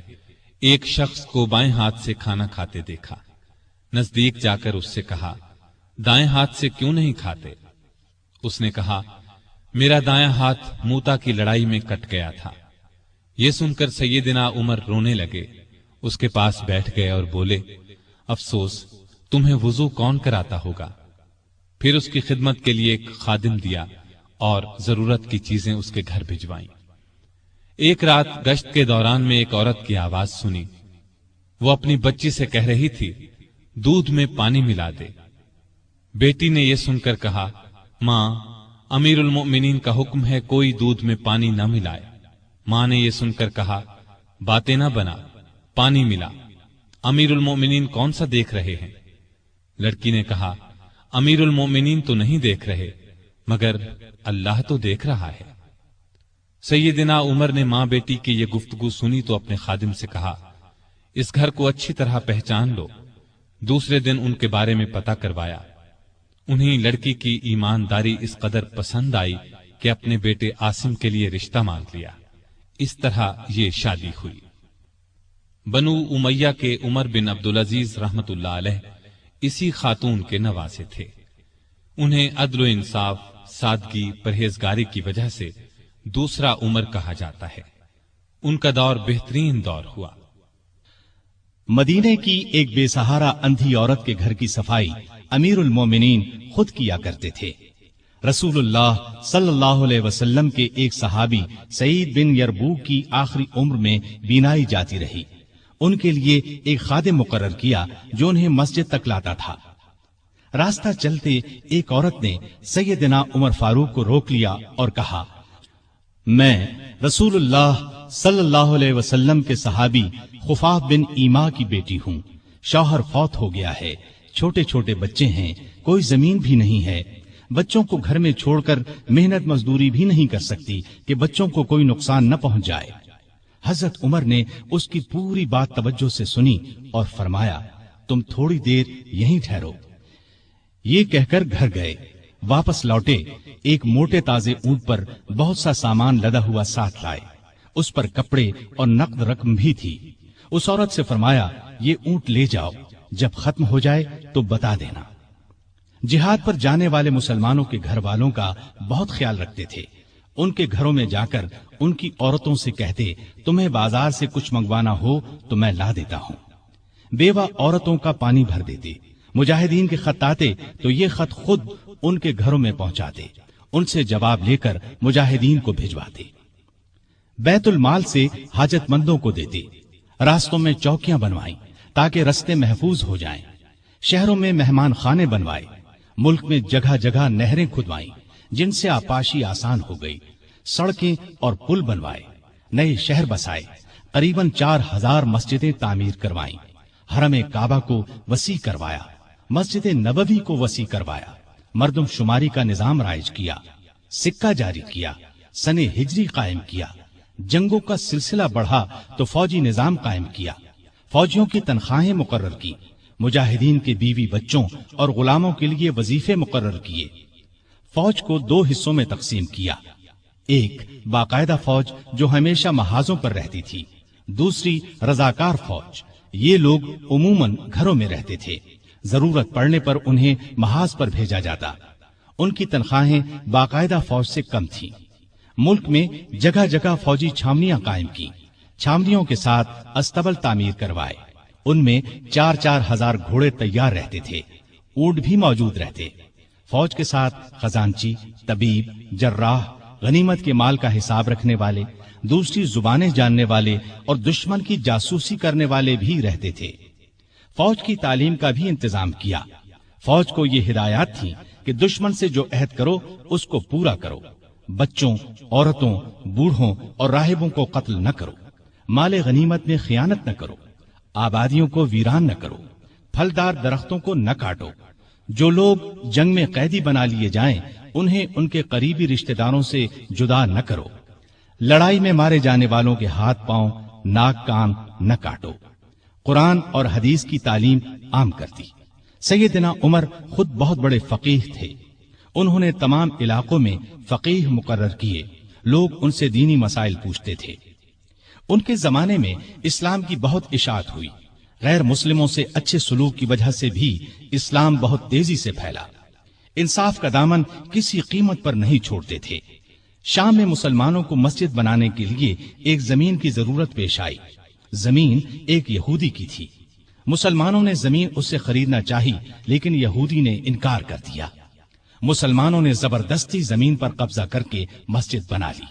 ایک شخص کو بائیں ہاتھ سے کھانا کھاتے دیکھا۔ نزدیک جا کر اس سے کہا، دائیں ہاتھ سے کیوں نہیں کھاتے؟ اس نے کہا، میرا دایاں ہاتھ موتا کی لڑائی میں کٹ گیا تھا۔ یہ سن کر سیدنا عمر رونے لگے، اس کے پاس بیٹھ گئے اور بولے، افسوس، تمہیں وضو کون کراتا ہوگا؟ پھر اس کی خدمت کے لیے ایک خادم دیا اور ضرورت کی چیزیں اس کے گھر بھجوائیں۔ ایک رات گشت کے دوران میں ایک عورت کی آواز سنی۔ وہ اپنی بچی سے کہہ رہی تھی، دودھ میں پانی ملا دے۔ بیٹی نے یہ سن کر کہا، ماں، امیر المؤمنین کا حکم ہے کوئی دودھ میں پانی نہ ملائے۔ ماں نے یہ سن کر کہا، باتیں نہ بنا، پانی ملا۔ امیر المؤمنین کون سا دیکھ رہے ہیں؟ لڑکی نے کہا، امیر المؤمنین تو نہیں دیکھ رہے، مگر اللہ تو دیکھ رہا ہے۔ سیدنا عمر نے ماں بیٹی کی یہ گفتگو سنی تو اپنے خادم سے کہا، اس گھر کو اچھی طرح پہچان لو۔ دوسرے دن ان کے بارے میں پتہ کروایا۔ انہیں لڑکی کی ایمانداری اس قدر پسند آئی کہ اپنے بیٹے عاصم کے لیے رشتہ مانگ لیا۔ اس طرح یہ شادی ہوئی۔ بنو امیہ کے عمر بن عبدالعزیز رحمت اللہ علیہ اسی خاتون کے نواسے تھے۔ انہیں عدل و انصاف، سادگی، پرہیزگاری کی وجہ سے دوسرا عمر کہا جاتا ہے۔ ان کا دور بہترین دور ہوا۔ مدینے کی ایک بے سہارا اندھی عورت کے گھر کی صفائی امیر المومنین خود کیا کرتے تھے۔ رسول اللہ صلی اللہ علیہ وسلم کے ایک صحابی سعید بن یربوک کی آخری عمر میں بینائی جاتی رہی۔ ان کے لیے ایک خادم مقرر کیا جو انہیں مسجد تک لاتا تھا۔ راستہ چلتے ایک عورت نے سیدنا عمر فاروق کو روک لیا اور کہا، میں رسول اللہ صلی اللہ علیہ وسلم کے صحابی خفاف بن ایما کی بیٹی ہوں۔ شوہر فوت ہو گیا ہے، چھوٹے چھوٹے بچے ہیں، کوئی زمین بھی نہیں ہے، بچوں کو گھر میں چھوڑ کر محنت مزدوری بھی نہیں کر سکتی کہ بچوں کو کوئی نقصان نہ پہنچ جائے۔ حضرت عمر نے اس کی پوری بات توجہ سے سنی اور فرمایا، تم تھوڑی دیر یہیں ٹھہرو۔ یہ کہہ کر گھر گئے۔ واپس لوٹے، ایک موٹے تازے اونٹ پر بہت سا سامان لدا ہوا ساتھ لائے۔ اس پر کپڑے اور نقد رقم بھی تھی۔ اس عورت سے فرمایا، یہ اونٹ لے جاؤ، جب ختم ہو جائے تو بتا دینا۔ جہاد پر جانے والے مسلمانوں کے گھر والوں کا بہت خیال رکھتے تھے. ان کے گھروں میں جا کر ان کی عورتوں سے کہتے تمہیں بازار سے کچھ منگوانا ہو تو میں لا دیتا ہوں. بیوہ عورتوں کا پانی بھر دیتے. مجاہدین کے خط آتے تو یہ خط خود ان کے گھروں میں پہنچاتے، ان سے جواب لے کر مجاہدین کو بھجواتے. بیت المال سے حاجت مندوں کو دیتے. راستوں میں چوکیاں بنوائیں تاکہ رستے محفوظ ہو جائیں. شہروں میں مہمان خانے بنوائے. ملک میں جگہ جگہ نہریں کھدوائیں جن سے آپاشی آسان ہو گئی. سڑکیں اور پل بنوائے. نئے شہر بسائے. قریباً 4000 مسجدیں تعمیر کروائیں. حرم کعبہ کو وسیع کروایا. مسجد نبوی کو وسیع کروایا. مردم شماری کا نظام رائج کیا. سکہ جاری کیا. سن ہجری قائم کیا. جنگوں کا سلسلہ بڑھا تو فوجی نظام قائم کیا. فوجیوں کی تنخواہیں مقرر کی. مجاہدین کے بیوی بچوں اور غلاموں کے لیے وظیفے مقرر کیے. فوج کو 2 حصوں میں تقسیم کیا. ایک باقاعدہ فوج جو ہمیشہ محاذوں پر رہتی تھی. دوسری رضاکار فوج. یہ لوگ عموماً گھروں میں رہتے تھے. ضرورت پڑنے پر انہیں محاذ پر بھیجا جاتا. ان کی تنخواہیں باقاعدہ فوج سے کم تھیں. ملک میں جگہ جگہ فوجی چھاونیاں قائم کی. چھاونیوں کے ساتھ استبل تعمیر کروائے. ان میں 4-4 ہزار گھوڑے تیار رہتے تھے. اونٹ بھی موجود رہتے. فوج کے ساتھ خزانچی، طبیب، جراح، غنیمت کے مال کا حساب رکھنے والے، دوسری زبانیں جاننے والے اور دشمن کی جاسوسی کرنے والے بھی رہتے تھے. فوج کی تعلیم کا بھی انتظام کیا. فوج کو یہ ہدایات تھیں کہ دشمن سے جو عہد کرو اس کو پورا کرو. بچوں، عورتوں، بوڑھوں اور راہبوں کو قتل نہ کرو. مال غنیمت میں خیانت نہ کرو. آبادیوں کو ویران نہ کرو. پھلدار درختوں کو نہ کاٹو. جو لوگ جنگ میں قیدی بنا لیے جائیں انہیں ان کے قریبی رشتہ داروں سے جدا نہ کرو. لڑائی میں مارے جانے والوں کے ہاتھ پاؤں، ناک کان نہ کاٹو. قرآن اور حدیث کی تعلیم عام کر دی. سیدنا عمر خود بہت بڑے فقیہ تھے. انہوں نے تمام علاقوں میں فقیہ مقرر کیے. لوگ ان سے دینی مسائل پوچھتے تھے. ان کے زمانے میں اسلام کی بہت اشاعت ہوئی. غیر مسلموں سے اچھے سلوک کی وجہ سے بھی اسلام بہت تیزی سے پھیلا. انصاف کا دامن کسی قیمت پر نہیں چھوڑتے تھے. شام میں مسلمانوں کو مسجد بنانے کے لیے ایک زمین کی ضرورت پیش آئی. زمین ایک یہودی کی تھی. مسلمانوں نے زمین اس سے خریدنا چاہی لیکن یہودی نے انکار کر دیا. مسلمانوں نے زبردستی زمین پر قبضہ کر کے مسجد بنا لی.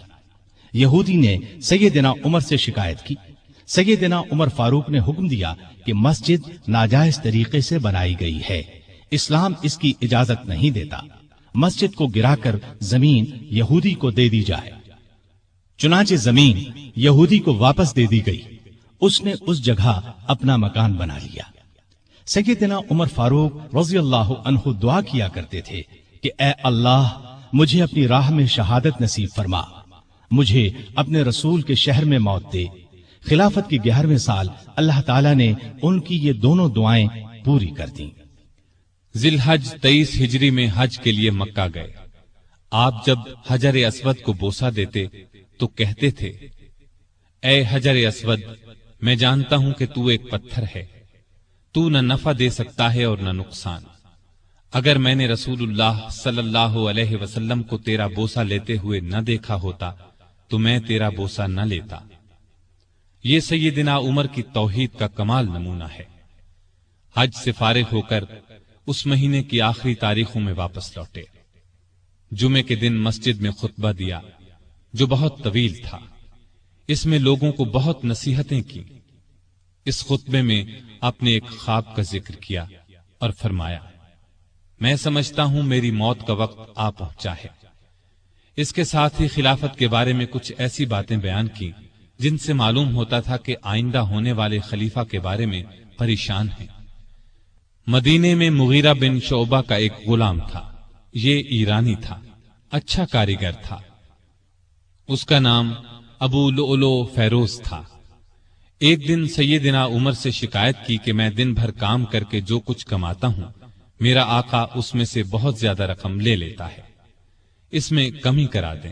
یہودی نے سیدنا عمر سے شکایت کی. سیدنا عمر فاروق نے حکم دیا کہ مسجد ناجائز طریقے سے بنائی گئی ہے. اسلام اس کی اجازت نہیں دیتا. مسجد کو گرا کر زمین یہودی کو دے دی جائے. چنانچہ زمین یہودی کو واپس دے دی گئی. اس نے اس جگہ اپنا مکان بنا لیا. سیدنا عمر فاروق رضی اللہ عنہ دعا کیا کرتے تھے کہ اے اللہ مجھے اپنی راہ میں شہادت نصیب فرما. مجھے اپنے رسول کے شہر میں موت دے. خلافت کی 11ویں سال اللہ تعالیٰ نے ان کی یہ دونوں دعائیں پوری کر دیں. ذی الحج 23 ہجری میں حج کے لیے مکہ گئے. آپ جب حجر اسود کو بوسہ دیتے تو کہتے تھے اے حجر اسود، میں جانتا ہوں کہ تو ایک پتھر ہے. تو نہ نفع دے سکتا ہے اور نہ نقصان. اگر میں نے رسول اللہ صلی اللہ علیہ وسلم کو تیرا بوسہ لیتے ہوئے نہ دیکھا ہوتا تو میں تیرا بوسہ نہ لیتا. یہ سیدنا عمر کی توحید کا کمال نمونہ ہے. حج سے فارغ ہو کر اس مہینے کی آخری تاریخوں میں واپس لوٹے. جمعے کے دن مسجد میں خطبہ دیا جو بہت طویل تھا. اس میں لوگوں کو بہت نصیحتیں کی. اس خطبے میں آپ نے ایک خواب کا ذکر کیا اور فرمایا میں سمجھتا ہوں میری موت کا وقت آ پہنچا ہے. اس کے ساتھ ہی خلافت کے بارے میں کچھ ایسی باتیں بیان کی جن سے معلوم ہوتا تھا کہ آئندہ ہونے والے خلیفہ کے بارے میں پریشان ہیں. مدینے میں مغیرہ بن شعبہ کا ایک غلام تھا. یہ ایرانی تھا، اچھا کاریگر تھا. اس کا نام ابو لؤلؤ فیروز تھا. ایک دن سیدنا عمر سے شکایت کی کہ میں دن بھر کام کر کے جو کچھ کماتا ہوں میرا آقا اس میں سے بہت زیادہ رقم لے لیتا ہے، اس میں کمی کرا دیں.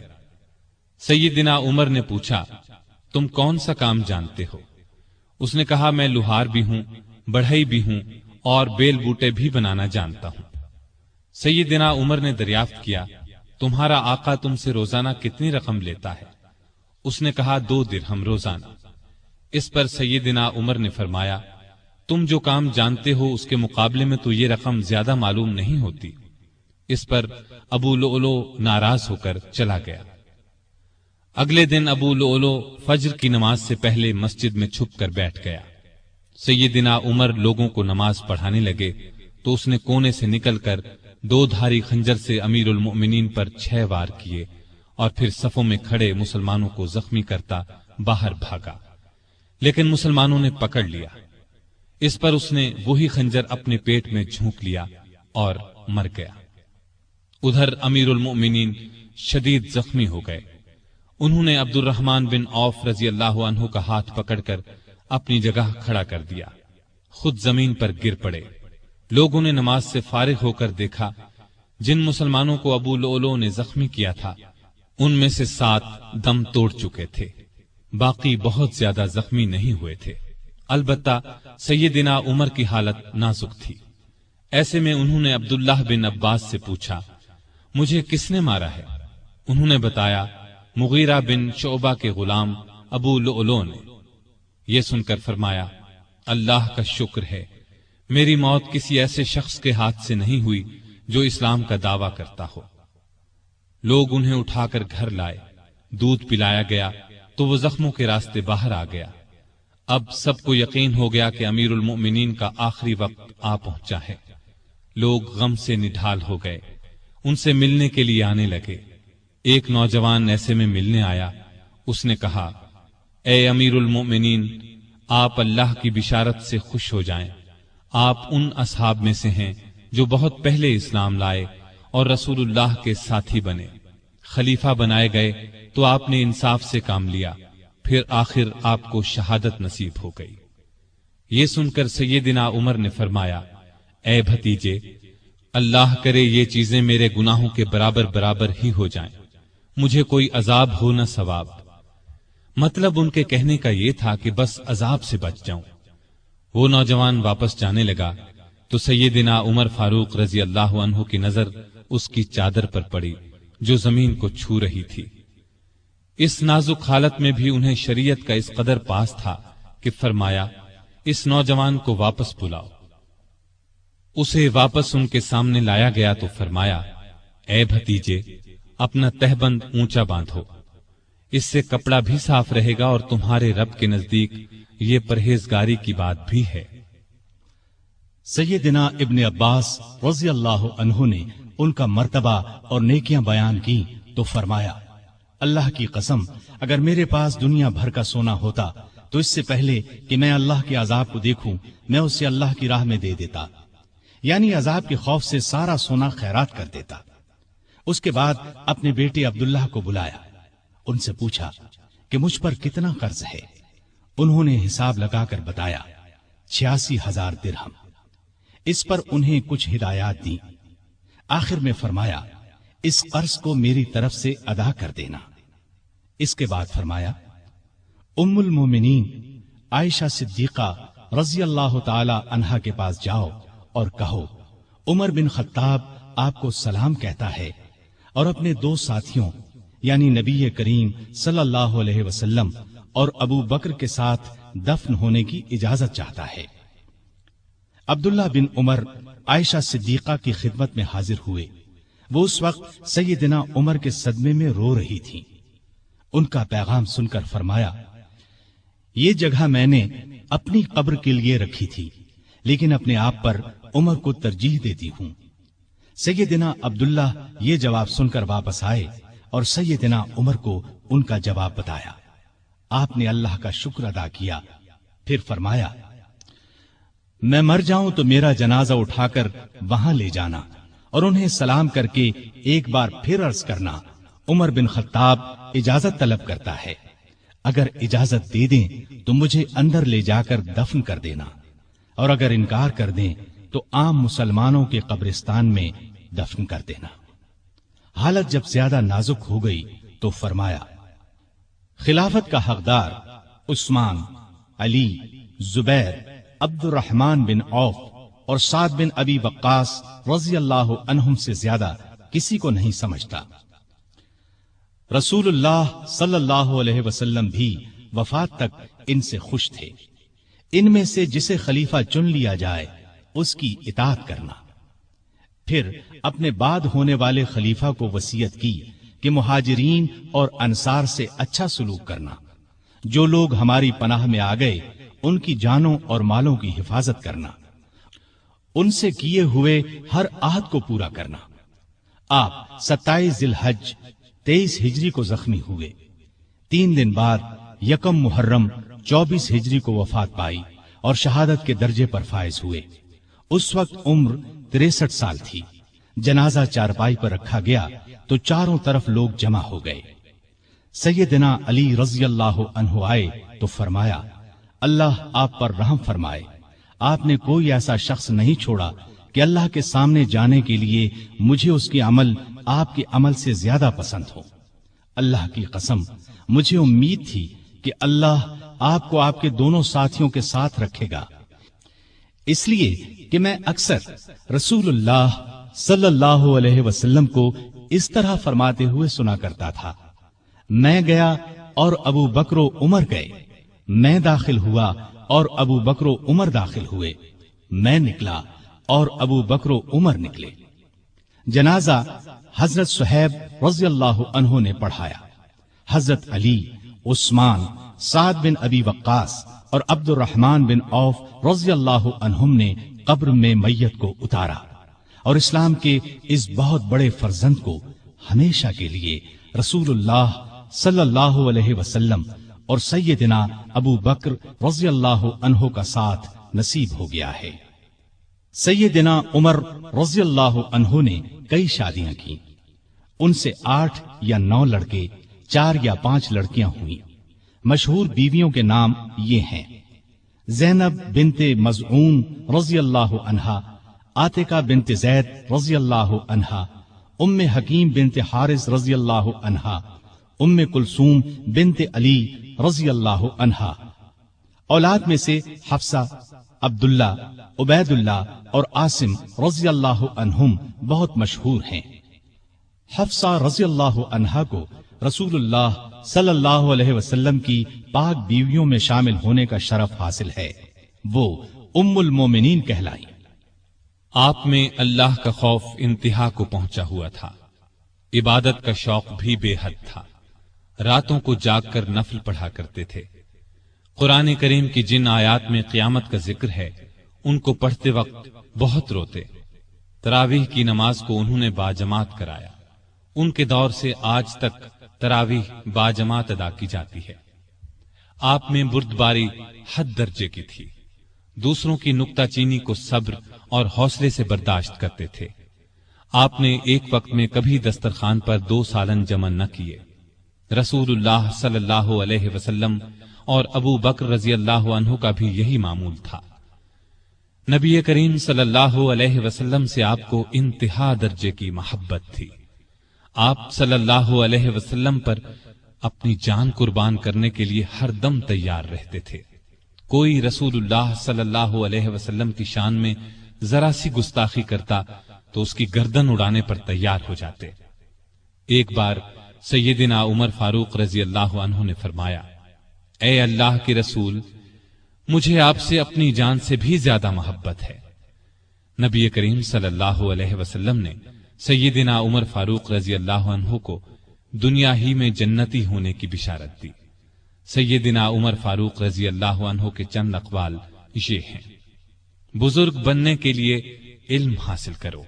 سیدنا عمر نے پوچھا تم کون سا کام جانتے ہو؟ اس نے کہا میں لوہار بھی ہوں، بڑھئی بھی ہوں اور بیل بوٹے بھی بنانا جانتا ہوں. سیدنا عمر نے دریافت کیا، تمہارا آقا تم سے روزانہ کتنی رقم لیتا ہے؟ اس نے کہا 2 درہم روزانہ۔ اس پر سیدنا عمر نے فرمایا، تم جو کام جانتے ہو اس کے مقابلے میں تو یہ رقم زیادہ معلوم نہیں ہوتی۔ اس پر ابو لؤلؤ ناراض ہو کر چلا گیا۔ اگلے دن ابو لؤلؤ فجر کی نماز سے پہلے مسجد میں چھپ کر بیٹھ گیا۔ سیدنا عمر لوگوں کو نماز پڑھانے لگے تو اس نے کونے سے نکل کر 2 دھاری خنجر سے امیر المؤمنین پر 6 وار کیے اور پھر صفوں میں کھڑے مسلمانوں کو زخمی کرتا باہر بھاگا، لیکن مسلمانوں نے پکڑ لیا۔ اس پر اس نے وہی خنجر اپنے پیٹ میں جھونک لیا اور مر گیا۔ ادھر امیر المؤمنین شدید زخمی ہو گئے۔ انہوں نے عبد الرحمن بن عوف رضی اللہ عنہ کا ہاتھ پکڑ کر اپنی جگہ کھڑا کر دیا، خود زمین پر گر پڑے۔ لوگوں نے نماز سے فارغ ہو کر دیکھا، جن مسلمانوں کو ابو لؤلؤ نے زخمی کیا تھا ان میں سے 7 دم توڑ چکے تھے، باقی بہت زیادہ زخمی نہیں ہوئے تھے۔ البتہ سیدنا عمر کی حالت نازک تھی۔ ایسے میں انہوں نے عبداللہ بن عباس سے پوچھا، مجھے کس نے مارا ہے؟ انہوں نے بتایا، مغیرہ بن شعبہ کے غلام ابو لؤلؤ نے۔ یہ سن کر فرمایا، اللہ کا شکر ہے، میری موت کسی ایسے شخص کے ہاتھ سے نہیں ہوئی جو اسلام کا دعویٰ کرتا ہو۔ لوگ انہیں اٹھا کر گھر لائے، دودھ پلایا گیا تو وہ زخموں کے راستے باہر آ گیا۔ اب سب کو یقین ہو گیا کہ امیر المؤمنین کا آخری وقت آ پہنچا ہے۔ لوگ غم سے نڈھال ہو گئے، ان سے ملنے کے لیے آنے لگے۔ ایک نوجوان ایسے میں ملنے آیا، اس نے کہا، اے امیر المؤمنین، آپ اللہ کی بشارت سے خوش ہو جائیں، آپ ان اصحاب میں سے ہیں جو بہت پہلے اسلام لائے اور رسول اللہ کے ساتھی بنے، خلیفہ بنائے گئے تو آپ نے انصاف سے کام لیا، پھر آخر آپ کو شہادت نصیب ہو گئی۔ یہ سن کر سیدنا عمر نے فرمایا، اے بھتیجے، اللہ کرے یہ چیزیں میرے گناہوں کے برابر برابر ہی ہو جائیں، مجھے کوئی عذاب ہو نہ ثواب۔ مطلب ان کے کہنے کا یہ تھا کہ بس عذاب سے بچ جاؤں۔ وہ نوجوان واپس جانے لگا تو سیدنا عمر فاروق رضی اللہ عنہ کی نظر اس کی چادر پر پڑی جو زمین کو چھو رہی تھی۔ اس نازک حالت میں بھی انہیں شریعت کا اس قدر پاس تھا کہ فرمایا، اس نوجوان کو واپس بلاؤ۔ اسے واپس ان کے سامنے لایا گیا تو فرمایا، اے بھتیجے، اپنا تہبند اونچا باندھو، اس سے کپڑا بھی صاف رہے گا اور تمہارے رب کے نزدیک یہ پرہیزگاری کی بات بھی ہے۔ سیدنا ابن عباس رضی اللہ عنہ نے ان کا مرتبہ اور نیکیاں بیان کی تو فرمایا، اللہ کی قسم، اگر میرے پاس دنیا بھر کا سونا ہوتا تو اس سے پہلے کہ میں اللہ کے عذاب کو دیکھوں میں اسے اللہ کی راہ میں دے دیتا، یعنی عذاب کے خوف سے سارا سونا خیرات کر دیتا۔ اس کے بعد اپنے بیٹے عبداللہ کو بلایا، ان سے پوچھا کہ مجھ پر کتنا قرض ہے۔ انہوں نے حساب لگا کر بتایا 86,000 درہم۔ اس پر انہیں کچھ ہدایات دی۔ آخر میں فرمایا، اس قرض کو میری طرف سے ادا کر دینا۔ اس کے بعد فرمایا، ام المومنین عائشہ صدیقہ رضی اللہ تعالی عنہا کے پاس جاؤ اور کہو، عمر بن خطاب آپ کو سلام کہتا ہے اور اپنے 2 ساتھیوں یعنی نبی کریم صلی اللہ علیہ وسلم اور ابو بکر کے ساتھ دفن ہونے کی اجازت چاہتا ہے۔ عبداللہ بن عمر عائشہ صدیقہ کی خدمت میں حاضر ہوئے۔ وہ اس وقت سیدنا عمر کے صدمے میں رو رہی تھیں۔ ان کا پیغام سن کر فرمایا، یہ جگہ میں نے اپنی قبر کے لیے رکھی تھی، لیکن اپنے آپ پر عمر کو ترجیح دیتی ہوں۔ سیدنا عبداللہ یہ جواب سن کر واپس آئے اور سیدنا عمر کو ان کا جواب بتایا۔ آپ نے اللہ کا شکر ادا کیا، پھر فرمایا، میں مر جاؤں تو میرا جنازہ اٹھا کر وہاں لے جانا اور انہیں سلام کر کے ایک بار پھر عرض کرنا، عمر بن خطاب اجازت طلب کرتا ہے، اگر اجازت دے دیں تو مجھے اندر لے جا کر دفن کر دینا، اور اگر انکار کر دیں تو عام مسلمانوں کے قبرستان میں دفن کر دینا۔ حالت جب زیادہ نازک ہو گئی تو فرمایا، خلافت کا حقدار عثمان، علی، زبیر، عبد الرحمن بن عوف اور سعد بن ابی وقاص رضی اللہ عنہم سے زیادہ کسی کو نہیں سمجھتا۔ رسول اللہ صلی اللہ علیہ وسلم بھی وفات تک ان سے خوش تھے۔ ان میں سے جسے خلیفہ چن لیا جائے اس کی اطاعت کرنا۔ پھر اپنے بعد ہونے والے خلیفہ کو وصیت کی کہ مہاجرین اور انصار سے اچھا سلوک کرنا، جو لوگ ہماری پناہ میں آ گئے ان کی جانوں اور مالوں کی حفاظت کرنا، ان سے کیے ہوئے ہر عہد کو پورا کرنا۔ آپ 27 ذی الحج 23 ہجری کو زخمی ہوئے۔ 3 دن بعد یکم محرم 24 ہجری کو وفات پائی اور شہادت کے درجے پر فائز ہوئے۔ اس وقت عمر 63 سال تھی۔ جنازہ چارپائی پر رکھا گیا تو چاروں طرف لوگ جمع ہو گئے۔ سیدنا علی رضی اللہ عنہ آئے تو فرمایا، اللہ آپ پر رحم فرمائے، آپ نے کوئی ایسا شخص نہیں چھوڑا کہ اللہ کے سامنے جانے کے لیے مجھے اس کے عمل آپ کے عمل سے زیادہ پسند ہو۔ اللہ کی قسم مجھے امید تھی کہ اللہ آپ کو آپ کے دونوں ساتھیوں کے ساتھ رکھے گا، اس لیے کہ میں اکثر رسول اللہ صلی اللہ علیہ وسلم کو اس طرح فرماتے ہوئے سنا کرتا تھا، میں گیا اور ابو بکر و عمر گئے، میں داخل ہوا اور ابو بکر و عمر داخل ہوئے، میں نکلا اور ابو بکر و عمر نکلے۔ جنازہ حضرت صہیب رضی اللہ عنہ نے پڑھایا۔ حضرت علی، عثمان، سعد بن ابی وقاص اور عبد الرحمن بن عوف رضی اللہ عنہم نے قبر میں میت کو اتارا اور اسلام کے اس بہت بڑے فرزند کو ہمیشہ کے لیے رسول اللہ صلی اللہ علیہ وسلم اور سیدنا ابو بکر رضی اللہ عنہ کا ساتھ نصیب ہو گیا ہے۔ سیدنا عمر رضی اللہ عنہ نے کئی شادیاں کی، ان سے 8 یا 9 لڑکے، 4 یا 5 لڑکیاں ہوئیں۔ مشہور بیویوں کے نام یہ ہیں: زینب بنت مزعون رضی اللہ عنہا، عاتقہ بنت زید رضی اللہ عنہا، ام حکیم بنت حارث رضی اللہ عنہا، ام کلثوم بنت علی رضی اللہ عنہا۔ اولاد میں سے حفصہ، عبداللہ، عبید اللہ اور عاصم رضی اللہ عنہم بہت مشہور ہیں۔ حفصہ رضی اللہ عنہا کو رسول اللہ صلی اللہ علیہ وسلم کی پاک بیویوں میں شامل ہونے کا شرف حاصل ہے، وہ ام المومنین کہلائی۔ آپ میں اللہ کا خوف انتہا کو پہنچا ہوا تھا، عبادت کا شوق بھی بے حد تھا، راتوں کو جاگ کر نفل پڑھا کرتے تھے۔ قرآن کریم کی جن آیات میں قیامت کا ذکر ہے ان کو پڑھتے وقت بہت روتے۔ تراویح کی نماز کو انہوں نے باجماعت کرایا، ان کے دور سے آج تک تراویح باجماعت ادا کی جاتی ہے۔ آپ میں بردباری حد درجے کی تھی، دوسروں کی نکتہ چینی کو صبر اور حوصلے سے برداشت کرتے تھے۔ آپ نے ایک وقت میں کبھی دسترخوان پر 2 سالن جمع نہ کیے۔ رسول اللہ صلی اللہ علیہ وسلم اور ابو بکر رضی اللہ عنہ کا بھی یہی معمول تھا۔ نبی کریم صلی اللہ علیہ وسلم سے آپ کو انتہا درجے کی محبت تھی۔ آپ صلی اللہ علیہ وسلم پر اپنی جان قربان کرنے کے لیے ہر دم تیار رہتے تھے۔ کوئی رسول اللہ صلی اللہ علیہ وسلم کی شان میں ذرا سی گستاخی کرتا تو اس کی گردن اڑانے پر تیار ہو جاتے۔ ایک بار سیدنا عمر فاروق رضی اللہ عنہ نے فرمایا، اے اللہ کے رسول، مجھے آپ سے اپنی جان سے بھی زیادہ محبت ہے۔ نبی کریم صلی اللہ علیہ وسلم نے سیدنا عمر فاروق رضی اللہ عنہ کو دنیا ہی میں جنتی ہونے کی بشارت دی۔ سیدنا عمر فاروق رضی اللہ عنہ کے چند اقوال یہ ہیں: بزرگ بننے کے لیے علم حاصل کرو۔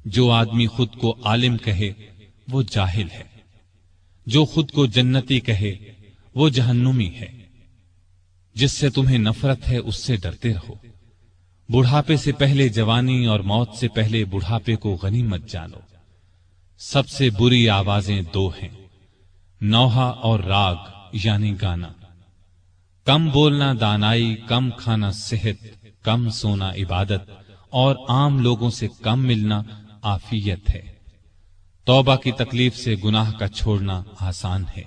جو آدمی خود کو عالم کہے وہ جاہل ہے، جو خود کو جنتی کہے وہ جہنمی ہے۔ جس سے تمہیں نفرت ہے اس سے ڈرتے رہو۔ بڑھاپے سے پہلے جوانی اور موت سے پہلے بڑھاپے کو غنیمت جانو۔ سب سے بری آوازیں 2 ہیں، نوحہ اور راگ یعنی گانا۔ کم بولنا دانائی، کم کھانا صحت، کم سونا عبادت اور عام لوگوں سے کم ملنا عافیت ہے۔ توبہ کی تکلیف سے گناہ کا چھوڑنا آسان ہے۔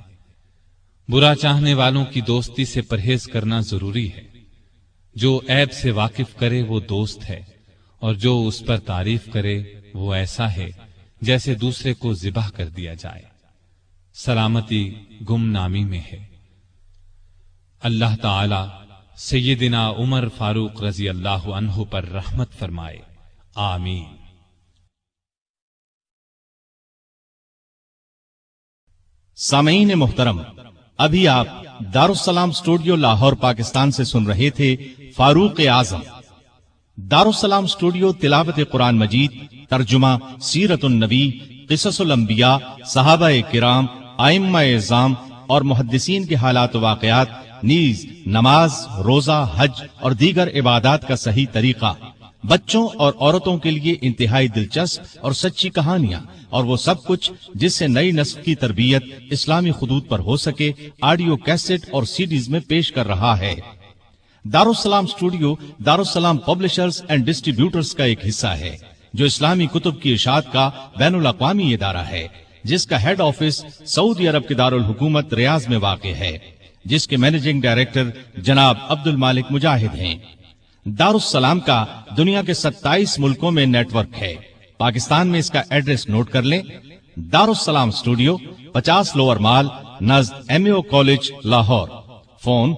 برا چاہنے والوں کی دوستی سے پرہیز کرنا ضروری ہے۔ جو عیب سے واقف کرے وہ دوست ہے، اور جو اس پر تعریف کرے وہ ایسا ہے جیسے دوسرے کو ذبح کر دیا جائے۔ سلامتی گمنامی میں ہے۔ اللہ تعالی سیدنا عمر فاروق رضی اللہ عنہ پر رحمت فرمائے، آمین۔ سامعین محترم، ابھی آپ دارالسلام اسٹوڈیو لاہور پاکستان سے سن رہے تھے فاروق اعظم۔ دارالسلام اسٹوڈیو تلاوت قرآن مجید، ترجمہ سیرت النبی، قصص الانبیاء، صحابہ کرام، ائمہ اعظام اور محدثین کے حالات و واقعات، نیز نماز، روزہ، حج اور دیگر عبادات کا صحیح طریقہ، بچوں اور عورتوں کے لیے انتہائی دلچسپ اور سچی کہانیاں، اور وہ سب کچھ جس سے نئی نسل کی تربیت اسلامی خطوط پر ہو سکے، آڈیو کیسٹ اور سیڈیز میں پیش کر رہا ہے۔ دارالسلام اسٹوڈیو دارالسلام پبلشرز اینڈ ڈسٹریبیوٹرز کا ایک حصہ ہے، جو اسلامی کتب کی اشاعت کا بین الاقوامی ادارہ ہے، جس کا ہیڈ آفس سعودی عرب کے دارالحکومت ریاض میں واقع ہے، جس کے مینیجنگ ڈائریکٹر جناب عبد المالک مجاہد ہیں۔ دارالسلام کا دنیا کے 27 ملکوں میں نیٹ ورک ہے۔ پاکستان میں اس کا ایڈریس نوٹ کر لیں: دارالسلام اسٹوڈیو، 50 لوور مال، نزد MAO کالج، لاہور۔ فون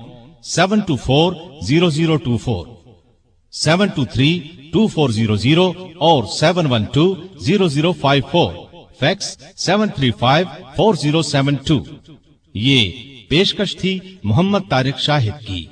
7240024، 7232400 اور 7120054، فیکس 7354072۔ یہ پیشکش تھی محمد طارق شاہد کی۔